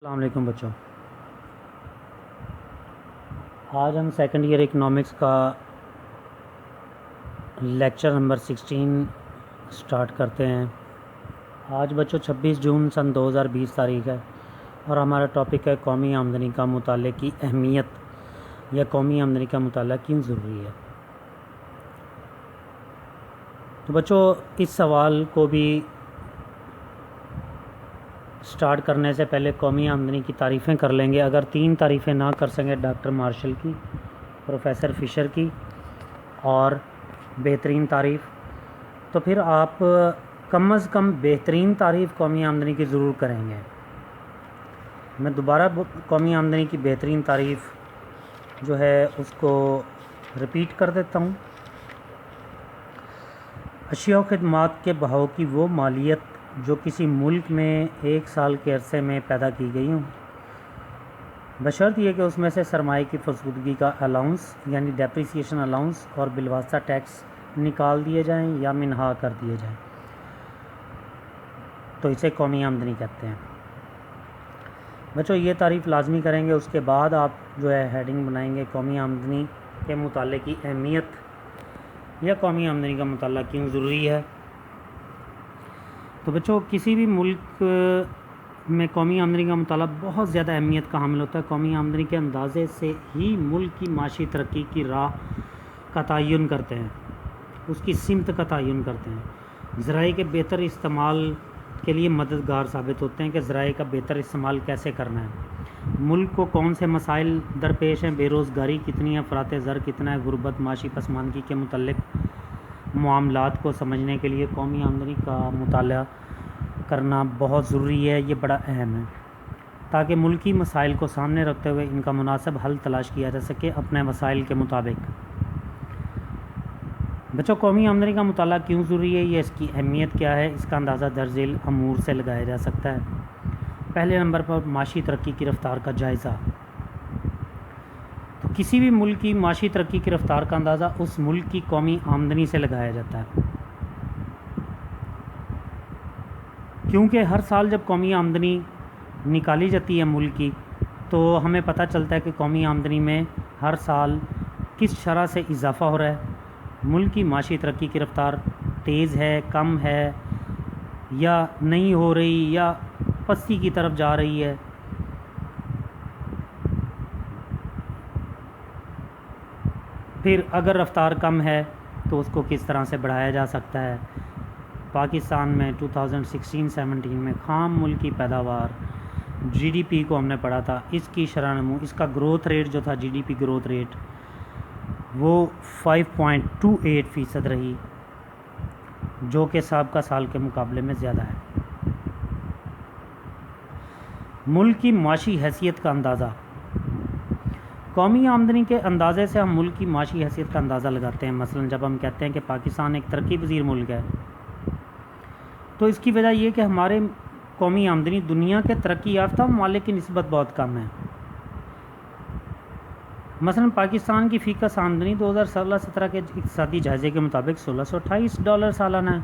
السلام علیکم بچوں، آج ہم سیکنڈ ایئر اکنامکس کا لیکچر نمبر 16 سٹارٹ کرتے ہیں۔ آج بچوں 26 جون سن 2020 تاریخ ہے اور ہمارا ٹاپک ہے قومی آمدنی کا مطالعے کی اہمیت یا قومی آمدنی کا مطالعہ کیوں ضروری ہے۔ تو بچوں اس سوال کو بھی سٹارٹ کرنے سے پہلے قومی آمدنی کی تعریفیں کر لیں گے۔ اگر 3 تعریفیں نہ کر سکیں ڈاکٹر مارشل کی، پروفیسر فشر کی اور بہترین تعریف، تو پھر آپ کم از کم بہترین تعریف قومی آمدنی کی ضرور کریں گے۔ میں دوبارہ قومی آمدنی کی بہترین تعریف جو ہے اس کو رپیٹ کر دیتا ہوں۔ اشیاء و خدمات کے بہاؤ کی وہ مالیت جو کسی ملک میں ایک سال کے عرصے میں پیدا کی گئی ہوں، بشرط یہ کہ اس میں سے سرمایہ کی فرسودگی کا الاؤنس یعنی ڈیپریسیشن الاؤنس اور بالواسطہ ٹیکس نکال دیے جائیں یا منہا کر دیے جائیں، تو اسے قومی آمدنی کہتے ہیں۔ بچوں یہ تعریف لازمی کریں گے، اس کے بعد آپ جو ہے ہیڈنگ بنائیں گے قومی آمدنی کے مطالعے کی اہمیت یا قومی آمدنی کا مطالعہ کیوں ضروری ہے۔ تو بچوں کسی بھی ملک میں قومی آمدنی کا مطالعہ بہت زیادہ اہمیت کا حامل ہوتا ہے۔ قومی آمدنی کے اندازے سے ہی ملک کی معاشی ترقی کی راہ کا تعین کرتے ہیں، اس کی سمت کا تعین کرتے ہیں، ذرائع کے بہتر استعمال کے لیے مددگار ثابت ہوتے ہیں کہ ذرائع کا بہتر استعمال کیسے کرنا ہے، ملک کو کون سے مسائل درپیش ہیں، بے روزگاری کتنی ہے، افراط زر کتنا ہے، غربت، معاشی پسماندگی کے متعلق معاملات کو سمجھنے کے لیے قومی آمدنی کا مطالعہ کرنا بہت ضروری ہے۔ یہ بڑا اہم ہے تاکہ ملکی مسائل کو سامنے رکھتے ہوئے ان کا مناسب حل تلاش کیا جا سکے اپنے وسائل کے مطابق۔ بچوں قومی آمدنی کا مطالعہ کیوں ضروری ہے، یہ اس کی اہمیت کیا ہے، اس کا اندازہ درج ذیل امور سے لگایا جا سکتا ہے۔ پہلے نمبر پر معاشی ترقی کی رفتار کا جائزہ۔ تو کسی بھی ملک کی معاشی ترقی کی رفتار کا اندازہ اس ملک کی قومی آمدنی سے لگایا جاتا ہے، کیونکہ ہر سال جب قومی آمدنی نکالی جاتی ہے ملک کی تو ہمیں پتہ چلتا ہے کہ قومی آمدنی میں ہر سال کس شرح سے اضافہ ہو رہا ہے، ملک کی معاشی ترقی کی رفتار تیز ہے، کم ہے یا نہیں ہو رہی یا پستی کی طرف جا رہی ہے۔ پھر اگر رفتار کم ہے تو اس کو کس طرح سے بڑھایا جا سکتا ہے۔ پاکستان میں 2016-17 میں خام ملکی پیداوار جی ڈی پی کو ہم نے پڑھا تھا، اس کی شرح نمو، اس کا گروتھ ریٹ جو تھا، G D P growth rate وہ 5.28% رہی، جو کہ سابقہ سال کے مقابلے میں زیادہ ہے۔ ملک کی معاشی حیثیت کا اندازہ۔ قومی آمدنی کے اندازے سے ہم ملک کی معاشی حیثیت کا اندازہ لگاتے ہیں۔ مثلا جب ہم کہتے ہیں کہ پاکستان ایک ترقی پذیر ملک ہے تو اس کی وجہ یہ کہ ہمارے قومی آمدنی دنیا کے ترقی یافتہ ممالک کی نسبت بہت کم ہے۔ مثلا پاکستان کی فی کس آمدنی 2016-17 کے اقتصادی جائزے کے مطابق $1628 سالانہ ہے،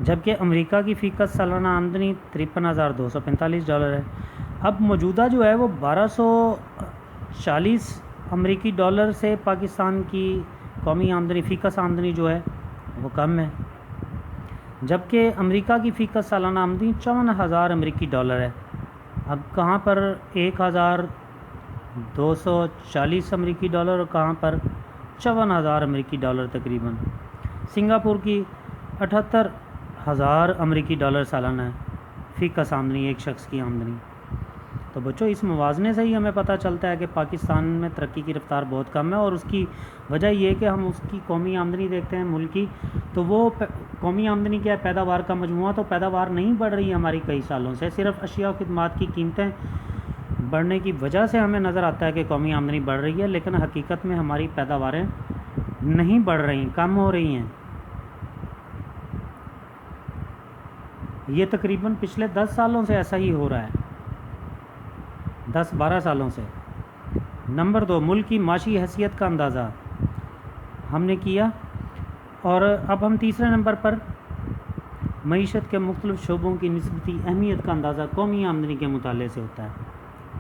جبکہ امریکہ کی فی کس سالانہ آمدنی $53,245 ہے۔ اب موجودہ جو ہے وہ 1240 امریکی ڈالر سے پاکستان کی قومی آمدنی فی کس آمدنی جو ہے وہ کم ہے، جبکہ امریکہ کی فی کس سالانہ آمدنی 54,000 امریکی ڈالر ہے۔ اب کہاں پر 1,240 امریکی ڈالر اور کہاں پر 54,000 امریکی ڈالر تقریباً۔ سنگاپور کی 78,000 امریکی ڈالر سالانہ ہے فی کس آمدنی، ایک شخص کی آمدنی۔ تو بچوں اس موازنے سے ہی ہمیں پتہ چلتا ہے کہ پاکستان میں ترقی کی رفتار بہت کم ہے، اور اس کی وجہ یہ کہ ہم اس کی قومی آمدنی دیکھتے ہیں ملک کی، تو وہ قومی آمدنی کیا ہے، پیداوار کا مجموعہ، تو پیداوار نہیں بڑھ رہی ہماری کئی سالوں سے، صرف اشیاء و خدمات کی قیمتیں بڑھنے کی وجہ سے ہمیں نظر آتا ہے کہ قومی آمدنی بڑھ رہی ہے، لیکن حقیقت میں ہماری پیداواریں نہیں بڑھ رہی، کم ہو رہی ہیں۔ یہ تقریباً پچھلے 10 سالوں سے ایسا ہی ہو رہا ہے، 10-12 سالوں سے۔ نمبر 2 ملک کی معاشی حیثیت کا اندازہ ہم نے کیا، اور اب ہم تیسرے نمبر پر معیشت کے مختلف شعبوں کی نسبتی اہمیت کا اندازہ قومی آمدنی کے مطالعے سے ہوتا ہے۔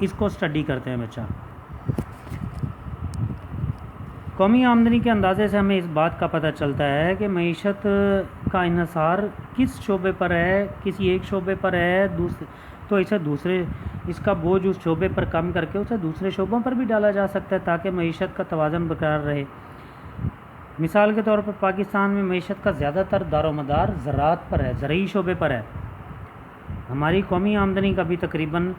اس کو اسٹڈی کرتے ہیں بچہ۔ قومی آمدنی کے اندازے سے ہمیں اس بات کا پتہ چلتا ہے کہ معیشت کا انحصار کس شعبے پر ہے، کسی ایک شعبے پر ہے تو اس کا بوجھ اس شعبے پر کم کر کے اسے دوسرے شعبوں پر بھی ڈالا جا سکتا ہے تاکہ معیشت کا توازن برقرار رہے۔ مثال کے طور پر پاکستان میں معیشت کا زیادہ تر دار و مدار زراعت پر ہے، زرعی شعبے پر ہے۔ ہماری قومی آمدنی کا بھی تقریباً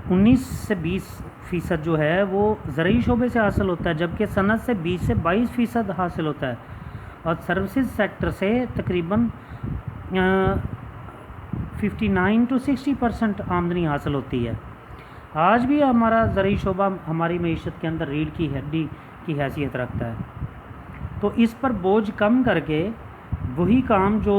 19 سے 20% جو ہے وہ زرعی شعبے سے حاصل ہوتا ہے، جبکہ صنعت سے 20 سے 22% حاصل ہوتا ہے، اور سروسز سیکٹر سے تقریباً 59 to 60% آمدنی حاصل ہوتی ہے۔ آج بھی ہمارا زرعی شعبہ ہماری معیشت کے اندر ریڑھ کی ہڈی کی حیثیت رکھتا ہے۔ تو اس پر بوجھ کم کر کے وہی کام جو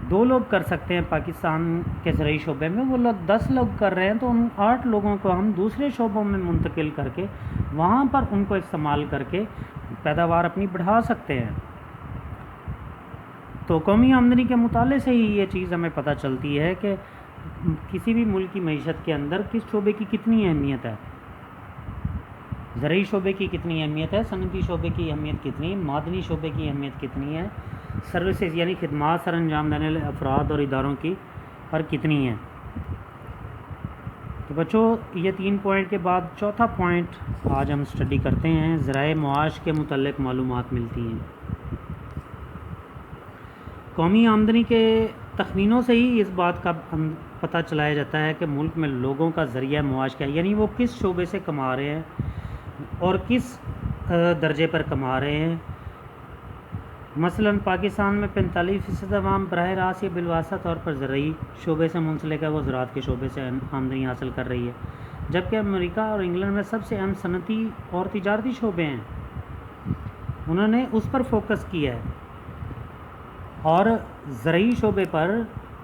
2 لوگ کر سکتے ہیں پاکستان کے زرعی شعبے میں، وہ لوگ 10 لوگ کر رہے ہیں، تو ان 8 لوگوں کو ہم دوسرے شعبوں میں منتقل کر کے وہاں پر ان کو استعمال کر کے پیداوار اپنی بڑھا سکتے ہیں۔ تو قومی آمدنی کے مطالعے سے ہی یہ چیز ہمیں پتہ چلتی ہے کہ کسی بھی ملک کی معیشت کے اندر کس شعبے کی کتنی اہمیت ہے، زرعی شعبے کی کتنی اہمیت ہے، صنعتی شعبے کی اہمیت کتنی، معدنی شعبے کی اہمیت کتنی ہے، سروسز یعنی خدمات سر انجام دینے والے افراد اور اداروں کی پر کتنی ہے۔ تو بچوں یہ 3 پوائنٹ کے بعد چوتھا پوائنٹ آج ہم اسٹڈی کرتے ہیں، ذرائع معاش کے متعلق معلومات ملتی ہیں۔ قومی آمدنی کے تخمینوں سے ہی اس بات کا پتہ چلایا جاتا ہے کہ ملک میں لوگوں کا ذریعہ معاش کیا ہے، یعنی وہ کس شعبے سے کما رہے ہیں اور کس درجے پر کما رہے ہیں۔ مثلاً پاکستان میں 45% عوام براہ راست یا بالواسطہ طور پر زرعی شعبے سے منسلک ہے، وہ زراعت کے شعبے سے آمدنی حاصل کر رہی ہے، جبکہ امریکہ اور انگلینڈ میں سب سے اہم صنعتی اور تجارتی شعبے ہیں، انہوں نے اس پر فوکس کیا ہے، اور زرعی شعبے پر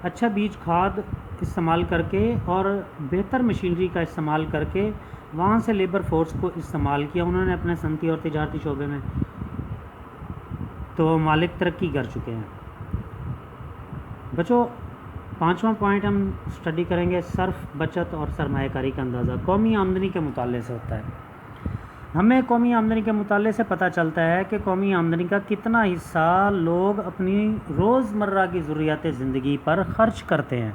اچھا بیج کھاد استعمال کر کے اور بہتر مشینری کا استعمال کر کے وہاں سے لیبر فورس کو استعمال کیا انہوں نے اپنے صنعتی اور تجارتی شعبے میں، تو مالک ترقی کر چکے ہیں۔ بچوں 5واں پوائنٹ ہم اسٹڈی کریں گے، صرف بچت اور سرمایہ کاری کا اندازہ قومی آمدنی کے مطالعے سے ہوتا ہے۔ ہمیں قومی آمدنی کے مطالعے سے پتہ چلتا ہے کہ قومی آمدنی کا کتنا حصہ لوگ اپنی روزمرہ کی ضروریات زندگی پر خرچ کرتے ہیں،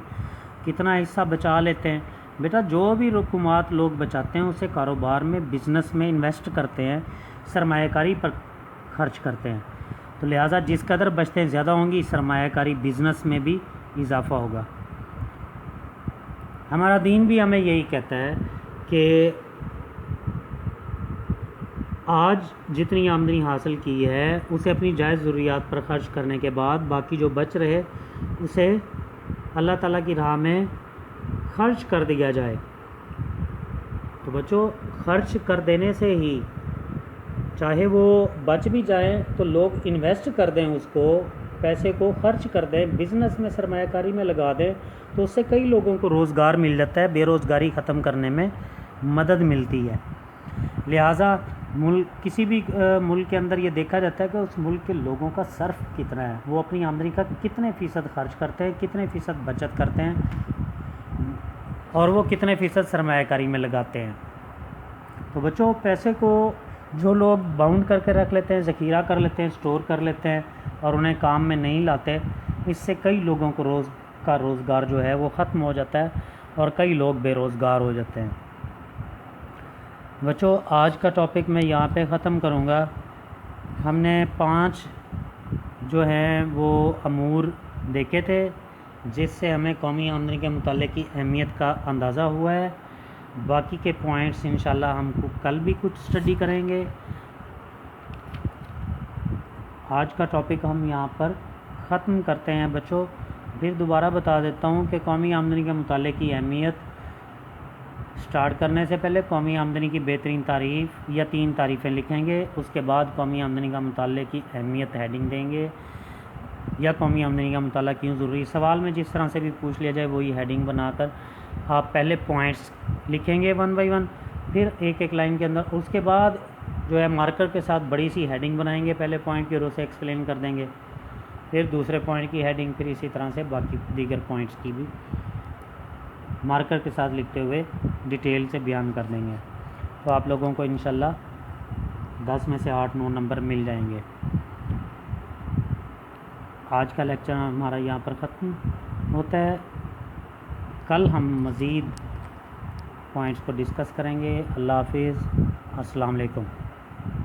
کتنا حصہ بچا لیتے ہیں۔ بیٹا جو بھی رقومات لوگ بچاتے ہیں اسے کاروبار میں، بزنس میں انویسٹ کرتے ہیں، سرمایہ کاری پر خرچ کرتے ہیں، تو لہٰذا جس قدر بچتے ہیں زیادہ ہوں گی، سرمایہ کاری بزنس میں بھی اضافہ ہوگا۔ ہمارا دین بھی ہمیں یہی کہتا ہے کہ آج جتنی آمدنی حاصل کی ہے اسے اپنی جائز ضروریات پر خرچ کرنے کے بعد باقی جو بچ رہے اسے اللہ تعالیٰ کی راہ میں خرچ کر دیا جائے۔ تو بچوں خرچ کر دینے سے ہی، چاہے وہ بچ بھی جائیں تو لوگ انویسٹ کر دیں، اس کو پیسے کو خرچ کر دیں، بزنس میں سرمایہ کاری میں لگا دیں، تو اس سے کئی لوگوں کو روزگار مل جاتا ہے، بے روزگاری ختم کرنے میں مدد ملتی ہے۔ لہٰذا کسی بھی ملک کے اندر یہ دیکھا جاتا ہے کہ اس ملک کے لوگوں کا صرف کتنا ہے، وہ اپنی آمدنی کا کتنے فیصد خرچ کرتے ہیں، کتنے فیصد بچت کرتے ہیں، اور وہ کتنے فیصد سرمایہ کاری میں لگاتے ہیں۔ تو بچوں پیسے کو جو لوگ باؤنڈ کر کے رکھ لیتے ہیں، ذخیرہ کر لیتے ہیں، سٹور کر لیتے ہیں اور انہیں کام میں نہیں لاتے، اس سے کئی لوگوں کو روزگار جو ہے وہ ختم ہو جاتا ہے اور کئی لوگ بے روزگار ہو جاتے ہیں۔ بچوں آج کا ٹاپک میں یہاں پہ ختم کروں گا۔ ہم نے 5 جو ہیں وہ امور دیکھے تھے جس سے ہمیں قومی آمدنی کے متعلق کی اہمیت کا اندازہ ہوا ہے۔ باقی کے پوائنٹس انشاءاللہ ہم کل بھی کچھ اسٹڈی کریں گے۔ آج کا ٹاپک ہم یہاں پر ختم کرتے ہیں بچوں۔ پھر دوبارہ بتا دیتا ہوں کہ قومی آمدنی کے متعلق کی اہمیت سٹارٹ کرنے سے پہلے قومی آمدنی کی بہترین تعریف یا 3 تعریفیں لکھیں گے، اس کے بعد قومی آمدنی کا مطالعے کی اہمیت ہیڈنگ دیں گے، یا قومی آمدنی کا مطالعہ کیوں ضروری، سوال میں جس طرح سے بھی پوچھ لیا جائے وہی ہیڈنگ بنا کر آپ پہلے پوائنٹس لکھیں گے 1 بائی 1، پھر ایک لائن کے اندر، اس کے بعد جو ہے مارکر کے ساتھ بڑی سی ہیڈنگ بنائیں گے پہلے پوائنٹ کی اور اسے ایکسپلین کر دیں گے، پھر دوسرے پوائنٹ کی ہیڈنگ، پھر اسی طرح سے باقی دیگر پوائنٹس کی بھی مارکر کے ساتھ لکھتے ہوئے ڈیٹیل سے بیان کر دیں گے. تو آپ لوگوں کو انشاءاللہ 10 میں سے 8-9 نمبر مل جائیں گے. آج کا لیکچر ہمارا یہاں پر ختم ہوتا ہے. کل ہم مزید پوائنٹس کو ڈسکس کریں گے. اللہ حافظ. السلام علیکم.